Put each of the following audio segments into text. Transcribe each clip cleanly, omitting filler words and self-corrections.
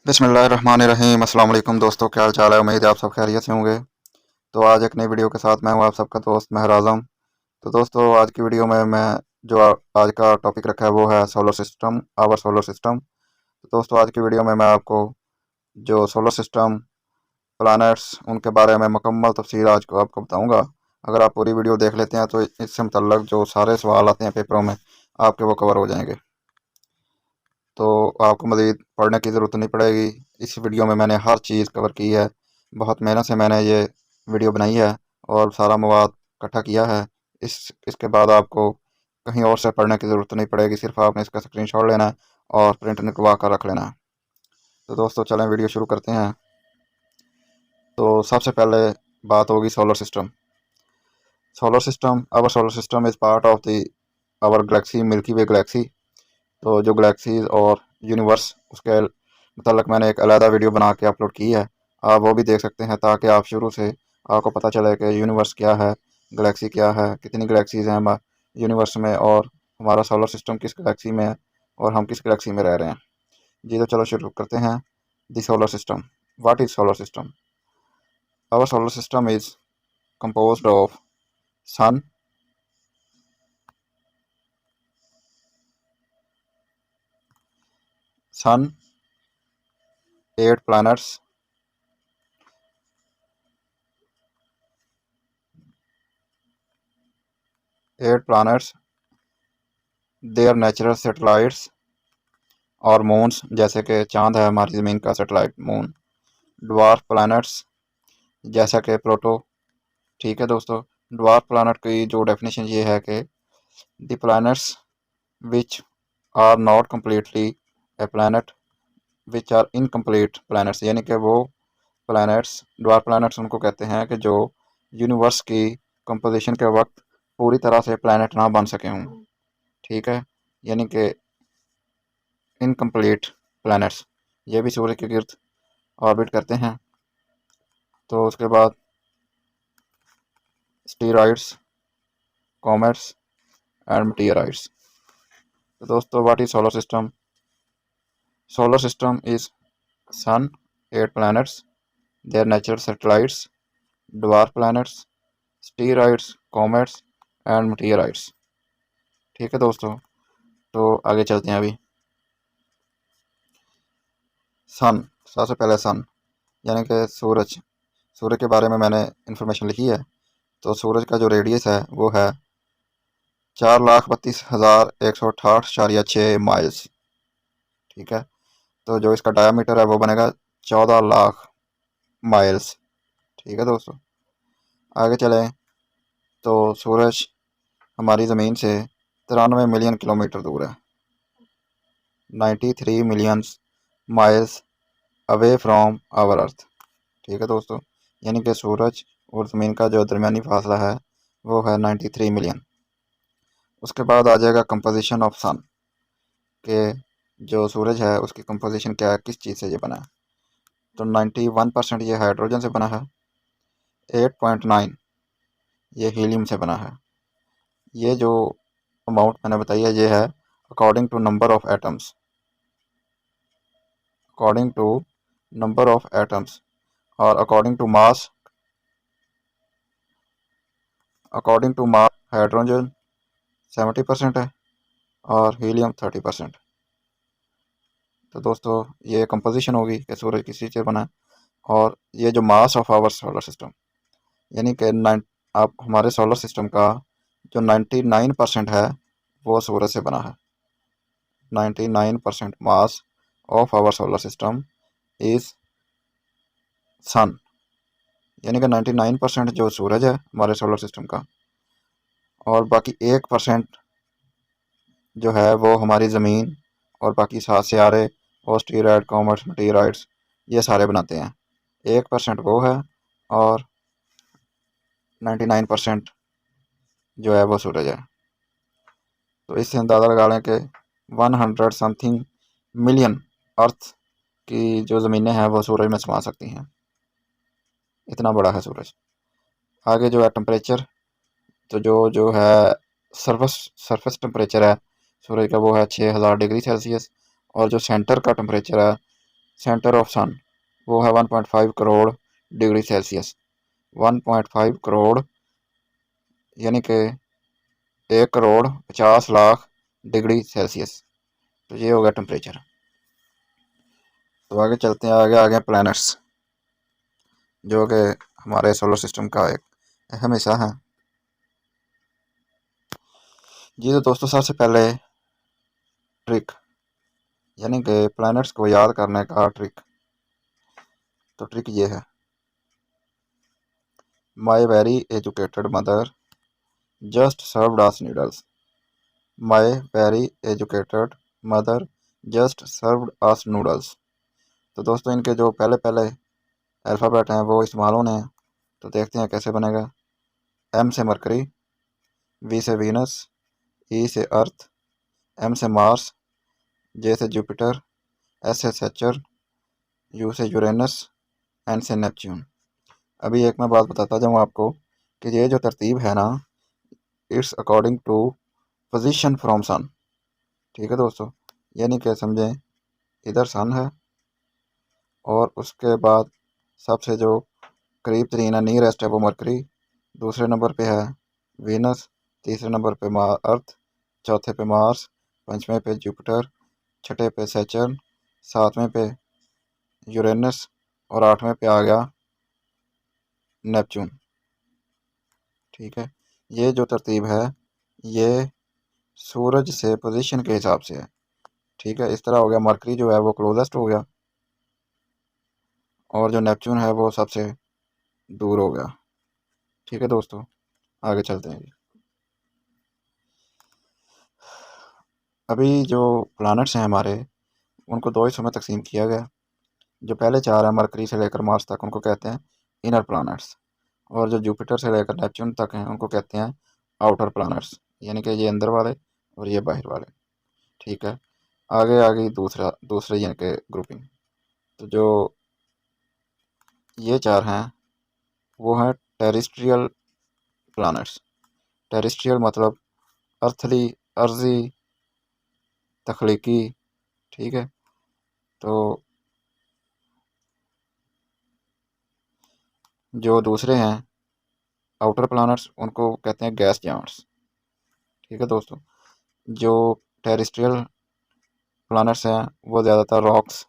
बिस्मिल्लाहिर्रहमानिर्रहीम। अस्सलाम वालेकुम दोस्तों, क्या हाल चाल है। उम्मीद है आप सब खैरियत से होंगे। तो आज एक नई वीडियो के साथ मैं हूं आप सबका दोस्त महर आज़म। तो दोस्तों, आज की वीडियो में मैं जो आज का टॉपिक रखा है वो है solar system, our solar system. तो दोस्तों, आज की वीडियो में मैं आपको जो सोलर सिस्टम, प्लैनेट्स, उनके बारे में मुकम्मल तफसील आज को आपको बताऊँगा। अगर आप पूरी वीडियो देख लेते हैं तो इससे मुतल्लक जो सारे सवाल आते हैं पेपरों में आपके वो कवर हो जाएंगे। तो आपको मज़ीद पढ़ने की ज़रूरत नहीं पड़ेगी। इस वीडियो में मैंने हर चीज़ कवर की है। बहुत मेहनत से मैंने ये वीडियो बनाई है और सारा मवाद इकट्ठा किया है। इसके बाद आपको कहीं और से पढ़ने की ज़रूरत नहीं पड़ेगी। सिर्फ आपने इसका स्क्रीनशॉट लेना है और प्रिंट निकलवा कर रख लेना है। तो दोस्तों, चलें वीडियो शुरू करते हैं। तो सबसे पहले बात होगी solar system. Solar system, our solar system is part of the our galaxy, Milky Way galaxy. तो जो गैलेक्सीज और यूनिवर्स, उसके मतलब मैंने एक अलहदा वीडियो बना के अपलोड की है। आप वो भी देख सकते हैं ताकि आप शुरू से आपको पता चले कि यूनिवर्स क्या है, गैलेक्सी क्या है, कितनी गैलेक्सीज हैं यूनिवर्स में, और हमारा सोलर सिस्टम किस गैलेक्सी में है और हम किस गैलेक्सी में रह रहे हैं। जी, तो चलो शुरू करते हैं। The solar system. What is solar system? Our solar system is composed of sun, sun, 8 planets, 8 planets, their natural satellites और मून्स, जैसे कि चांद है हमारी ज़मीन का सैटेलाइट मून। ड्वार्फ प्लैनेट्स, जैसा कि प्लूटो। ठीक है दोस्तों, ड्वार्फ प्लैनेट की जो डेफिनेशन ये है कि the planets which are not completely a planet which are incomplete planets, यानी कि वो प्लैनेट्स, ड्वार्फ प्लैनेट्स उनको कहते हैं कि जो यूनिवर्स की कंपोजिशन के वक्त पूरी तरह से प्लैनेट ना बन सके हों। ठीक है, यानी कि इनकम्प्लीट प्लैनेट्स, ये भी सूर्य के गिर्द ऑर्बिट करते हैं। तो उसके बाद स्टीरॉइड्स, कॉमेट्स एंड meteorites। तो दोस्तों, what is solar system? Solar system is sun, 8 planets, their natural satellites, dwarf planets, steroids, comets and meteorites। ठीक है दोस्तों, तो आगे चलते हैं अभी। सन, सबसे पहले सन यानी कि सूरज। सूरज के बारे में मैंने इंफॉर्मेशन लिखी है। तो सूरज का जो रेडियस है वो है 4,32,168.6 माइल्स। ठीक है, तो जो इसका डायामीटर है वो बनेगा 14 लाख माइल्स। ठीक है दोस्तों, आगे चलें। तो सूरज हमारी ज़मीन से 93 मिलियन किलोमीटर दूर है, 93 million miles away from our earth. ठीक है दोस्तों, यानी कि सूरज और ज़मीन का जो दरमियानी फासला है वो है 93 मिलियन। उसके बाद आ जाएगा कंपोजिशन ऑफ सन, के जो सूरज है उसकी कंपोजिशन क्या है, किस चीज़ से ये बना है। तो 91% ये हाइड्रोजन से बना है, 8.9 ये हीलियम से बना है। ये जो अमाउंट मैंने बताई है ये है according to number of atoms, according to number of atoms, और अकॉर्डिंग टू मास हाइड्रोजन 70% है और हीलियम 30%। तो दोस्तों, ये कंपोजिशन होगी कि सूरज किसी से बना है। और ये जो mass of our solar system, यानी कि आप हमारे सोलर सिस्टम का जो 99% है वो सूरज से बना है। 99% mass of our solar system is sun, यानी कि 99% जो सूरज है हमारे सोलर सिस्टम का, और बाकी 1% जो है वो हमारी ज़मीन और बाकी 7 सियारे और एस्टेरॉयड, कॉमेट्स, मेटेराइड्स, ये सारे बनाते हैं। 1% वो है और 99% जो है वो सूरज है। तो इससे अंदाज़ा लगा लें कि 100 समथिंग मिलियन अर्थ की जो ज़मीनें हैं वो सूरज में समा सकती हैं, इतना बड़ा है सूरज। आगे जो है टेम्परेचर, तो जो जो है सरफेस सरफेस टेम्परेचर है सूरज का वो है 6000 डिग्री सेल्सियस, और जो सेंटर का टेम्परेचर है सेंटर ऑफ सन वो है 1.5 करोड़ डिग्री सेल्सियस। 1.5 करोड़ यानी कि 1,50,00,000 डिग्री सेल्सियस। तो ये हो गया टेम्परेचर। तो आगे चलते हैं, आगे आगे प्लैनेट्स जो कि हमारे सोलर सिस्टम का एक अहम हिस्सा है। जी तो दोस्तों, सबसे पहले ट्रिक यानी कि प्लैनेट्स को याद करने का ट्रिक। तो ट्रिक ये है, my very educated mother just served us noodles. My very educated mother just served us noodles. तो दोस्तों, इनके जो पहले पहले अल्फ़ाबेट हैं वो इस्तेमाल होने हैं। तो देखते हैं कैसे बनेगा। एम से मरकरी, वी से वीनस, ई से अर्थ, एम से मार्स, जे से जुपिटर, एस से सेचर, यू से यूरेनस, एन से नेपच्यून। अभी एक मैं बात बताता जाऊँ आपको कि ये जो तरतीब है ना, it's according to position from sun. ठीक है दोस्तों, यानी कि समझें इधर सन है और उसके बाद सबसे जो करीब तरीन है, नियरेस्ट है, वो मरकरी। दूसरे नंबर पे है वीनस, तीसरे नंबर पे अर्थ, चौथे पे मार्स, पांचवें पे जुपिटर, छठे पे सैचर्न, सातवें पे यूरेनस और आठवें पे आ गया नेपच्यून। ठीक है, ये जो तरतीब है ये सूरज से पोजीशन के हिसाब से है। ठीक है, इस तरह हो गया। मरकरी जो है वो क्लोजेस्ट हो गया और जो नेपच्यून है वो सबसे दूर हो गया। ठीक है दोस्तों, आगे चलते हैं। अभी जो प्लैनेट्स हैं हमारे, उनको दो हिस्सों में तकसीम किया गया। जो पहले चार हैं मरकरी से लेकर मार्स तक, उनको कहते हैं इनर प्लैनेट्स। और जो जुपिटर से लेकर नेपच्यून तक हैं उनको कहते हैं आउटर प्लैनेट्स, यानी कि ये अंदर वाले और ये बाहर वाले। ठीक है, आगे आगे दूसरे यानी कि ग्रुपिंग। तो जो ये चार हैं वो हैं टेरेस्ट्रियल प्लैनेट्स। टेरेस्ट्रियल मतलब अर्थली, अर्जी, तख्लीकी। ठीक है, तो जो दूसरे हैं आउटर प्लैनेट्स उनको कहते हैं गैस जायंट्स। ठीक है दोस्तों, जो टेरेस्ट्रियल प्लैनेट्स हैं वो ज़्यादातर रॉक्स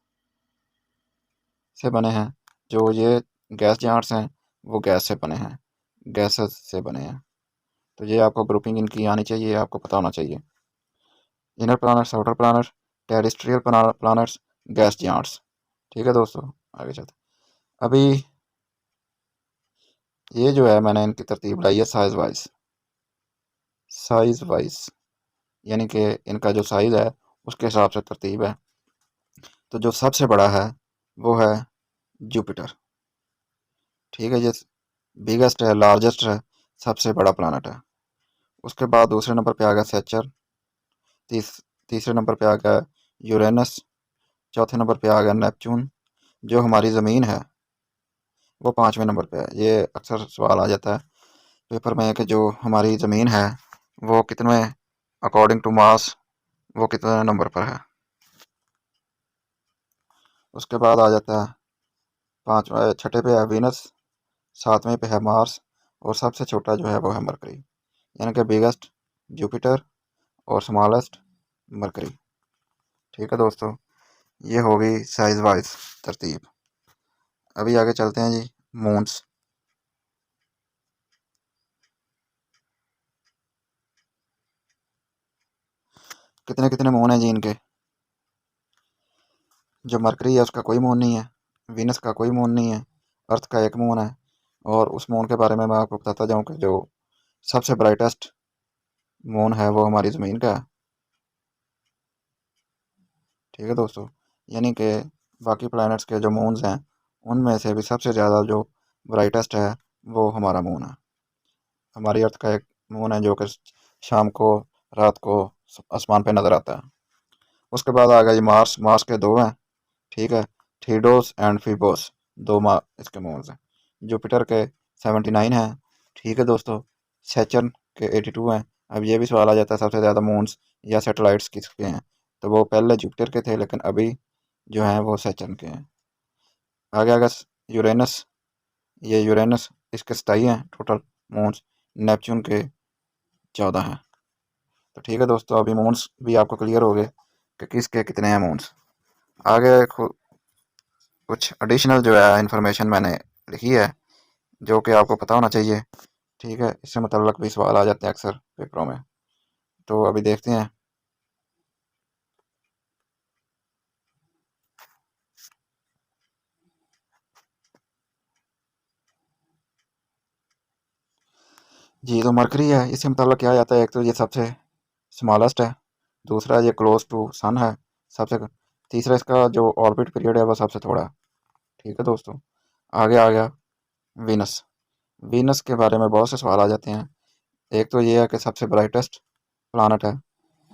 से बने हैं। जो ये गैस जायंट्स हैं वो गैस से बने हैं, गैसेस से बने हैं। तो ये आपको ग्रुपिंग इनकी आनी चाहिए, आपको पता होना चाहिए। Inner planets, outer planets, terrestrial planets, gas giants. ठीक है दोस्तों, आगे चलते अभी ये जो है मैंने इनकी तरतीब लाई है साइज वाइज। साइज वाइज यानी कि इनका जो साइज़ है उसके हिसाब से तरतीब है। तो जो सबसे बड़ा है वो है जुपिटर। ठीक है, ये बिगेस्ट है, लार्जेस्ट है, सबसे बड़ा प्लानट है। उसके बाद दूसरे नंबर पे आ गया सेचर, तीस तीसरे नंबर पे आ गया यूरेनस, चौथे नंबर पे आ गया नेपच्यून। जो हमारी ज़मीन है वो पाँचवें नंबर पे है। ये अक्सर सवाल आ जाता है पेपर में कि जो हमारी ज़मीन है वो कितने अकॉर्डिंग टू मास वो कितने नंबर पर है। उसके बाद आ जाता है छठे पे है वीनस, सातवें पे है मार्स और सबसे छोटा जो है वो है मरकरी। यानी कि बिगेस्ट जुपिटर और स्मॉलेस्ट मरकरी। ठीक है दोस्तों, ये हो गई साइज वाइज तरतीब। अभी आगे चलते हैं जी, मून्स। कितने कितने मून हैं जी इनके। जो मरकरी है उसका कोई मून नहीं है, वीनस का कोई मून नहीं है, अर्थ का एक मून है। और उस मून के बारे में मैं आपको बताता जाऊँ कि जो सबसे ब्राइटेस्ट मून है वो हमारी ज़मीन का है। ठीक है दोस्तों, यानी कि बाकी प्लैनेट्स के जो मून्स हैं उनमें से भी सबसे ज़्यादा जो ब्राइटेस्ट है वो हमारा मून है। हमारी अर्थ का एक मून है जो कि शाम को, रात को आसमान पे नज़र आता है। उसके बाद आ गया जी मार्स। मार्स के दो हैं। ठीक है, थीडोस एंड फिबोस, दो इसके मून्स हैं। जुपिटर के 79 हैं। ठीक है दोस्तों, सैचर्न के 82 हैं। अब ये भी सवाल आ जाता है सबसे ज़्यादा मून्स या सैटेलाइट्स किसके हैं। तो वो पहले जुपिटर के थे लेकिन अभी जो हैं वो सैचर्न के हैं। आगे आगे यूरेनस, ये यूरेनस इसके 27 हैं टोटल मून्स, नेपच्यून के 14 हैं। तो ठीक है दोस्तों, अभी मून्स भी आपको क्लियर हो गए कि किसके कितने हैं मून्स। आगे कुछ एडिशनल जो है इंफॉर्मेशन मैंने लिखी है जो कि आपको पता होना चाहिए। ठीक है, इससे मतलब भी सवाल आ जाते हैं अक्सर पेपरों में, तो अभी देखते हैं। जी, तो मरकरी है, इससे मतलब क्या जाता है, एक तो ये सबसे स्मॉलेस्ट है, दूसरा ये क्लोज टू सन है सबसे, तीसरा इसका जो ऑर्बिट पीरियड है वो सबसे थोड़ा है। ठीक है दोस्तों, आगे आ गया वीनस। वीनस के बारे में बहुत से सवाल आ जाते हैं। एक तो ये है कि सबसे ब्राइटेस्ट प्लानट है,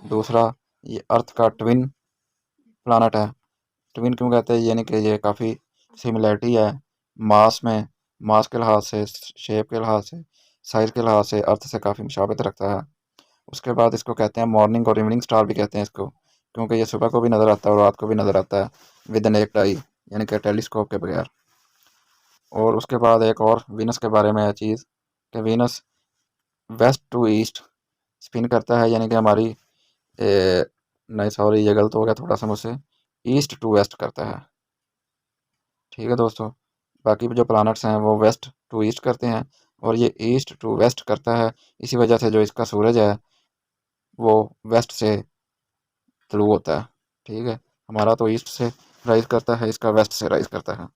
दूसरा ये अर्थ का ट्विन प्लानट है। ट्विन क्यों कहते हैं, यानी कि ये काफ़ी सिमिलैरिटी है मास में, मास के लिहाज से, शेप के लिहाज से, साइज़ के लिहाज से अर्थ से काफ़ी मुशाबत रखता है। उसके बाद इसको कहते हैं मॉर्निंग और इवनिंग स्टार भी कहते हैं इसको, क्योंकि ये सुबह को भी नज़र आता है और रात को भी नज़र आता है विद एन एक आई, यानी कि टेलीस्कोप के बगैर। और उसके बाद एक और वीनस के बारे में है चीज़ कि Venus west to east spin करता है, यानी कि हमारी नहीं सॉरी, ये गलत हो गया थोड़ा सा मुझसे, ईस्ट टू वेस्ट करता है। ठीक है दोस्तों, बाकी जो प्लैनेट्स हैं वो वेस्ट टू ईस्ट करते हैं और ये ईस्ट टू वेस्ट करता है। इसी वजह से जो इसका सूरज है वो वेस्ट से तलू होता है। ठीक है, हमारा तो ईस्ट से राइज करता है, इसका वेस्ट से राइज करता है।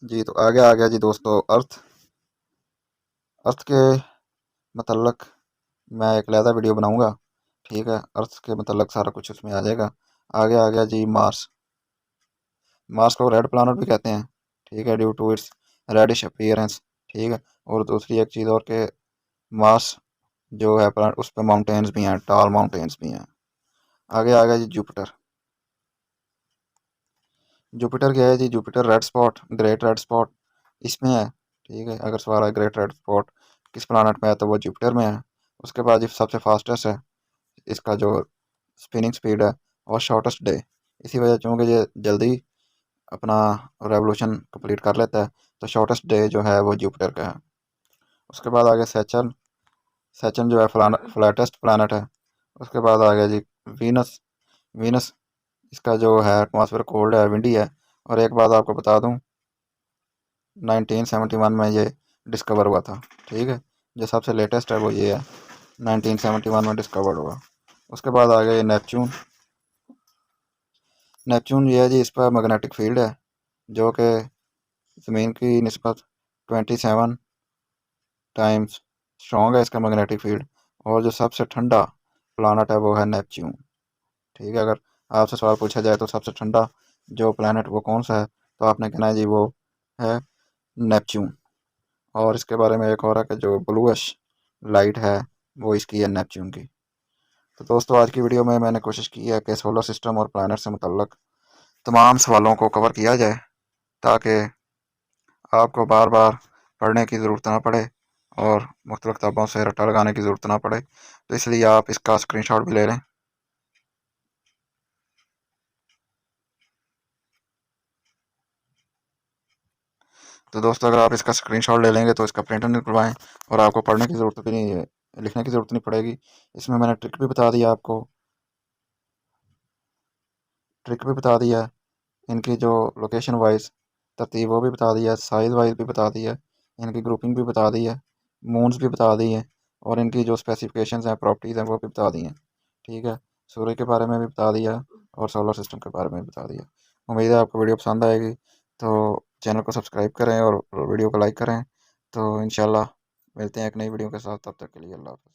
जी, तो आगे आ गया जी दोस्तों अर्थ। अर्थ के मतलब मैं एक अलहदा वीडियो बनाऊंगा। ठीक है, अर्थ के मतलब सारा कुछ उसमें आ जाएगा। आगे आ गया जी मार्स। मार्स को रेड प्लैनेट भी कहते हैं। ठीक है, due to its reddish appearance. ठीक है, और दूसरी एक चीज़ और के मार्स जो है प्लैनेट, उस पर माउंटेन्स भी हैं, टॉल माउंटेन्स भी हैं। आगे आ गया जी जुपिटर। जुपिटर क्या है जी, Jupiter red spot, great red spot इसमें है। ठीक है, अगर सवाल है ग्रेट रेड स्पॉट किस प्लैनेट में है तो वो जुपिटर में है। उसके बाद ये सबसे फास्टेस्ट है, इसका जो स्पिनिंग स्पीड है और शॉर्टेस्ट डे, इसी वजह चूँकि ये जल्दी अपना रेवोल्यूशन कंप्लीट कर लेता है, तो शॉर्टेस्ट डे जो है वो जुपिटर का है। उसके बाद आ गया सैचर्न। सैचर्न जो है फ्लैटेस्ट प्लैनेट है। उसके बाद आ गया जी वीनस। वीनस इसका जो है एटमॉस्फेयर कोल्ड है, विंडी है। और एक बात आपको बता दूं, 1971 में ये डिस्कवर हुआ था। ठीक है, जो सबसे लेटेस्ट है वो ये है, 1971 में डिस्कवर हुआ। उसके बाद आ गया ये नेपच्यून। नेपच्यून ये है जी, इस पर मैग्नेटिक फील्ड है जो कि ज़मीन की निस्बत 27 टाइम्स स्ट्रॉन्ग है इसका मैग्नेटिक फील्ड। और जो सबसे ठंडा प्लानट है वो है नेपच्यून। ठीक है, अगर आपसे सवाल पूछा जाए तो सबसे ठंडा जो प्लानट वो कौन सा है, तो आपने कहना है जी वो है नेपच्यून। और इसके बारे में एक और है कि जो ब्लूइश लाइट है वो इसकी है नेपच्यून की। तो दोस्तों, आज की वीडियो में मैंने कोशिश की है कि सोलर सिस्टम और प्लानट से मुतल्लक तमाम सवालों को कवर किया जाए, ताकि आपको बार बार पढ़ने की ज़रूरत ना पड़े और मुख्तलिफ़ किताबों से रट्टा लगाने की ज़रूरत ना पड़े। तो इसलिए आप इसका स्क्रीनशॉट भी ले लें। तो दोस्तों, अगर आप इसका स्क्रीनशॉट ले लेंगे तो इसका प्रिंटर निकलवाएं और आपको पढ़ने की ज़रूरत भी नहीं है, लिखने की ज़रूरत नहीं पड़ेगी। इसमें मैंने ट्रिक भी बता दिया है, इनकी जो लोकेशन वाइज तरतीब वो भी बता दिया है, साइज़ वाइज भी बता दिया है, इनकी ग्रुपिंग भी बता दी है, मून्स भी बता दी हैं, और इनकी जो स्पेसिफिकेशंस हैं, प्रॉपर्टीज़ हैं, वो भी बता दी हैं। ठीक है, सूर्य के बारे में भी बता दिया और सोलर सिस्टम के बारे में भी बता दिया। उम्मीद है आपको वीडियो पसंद आएगी, तो चैनल को सब्सक्राइब करें और वीडियो को लाइक करें। तो इंशाल्लाह मिलते हैं एक नई वीडियो के साथ, तब तक के लिए अल्लाह हाफ़िज़।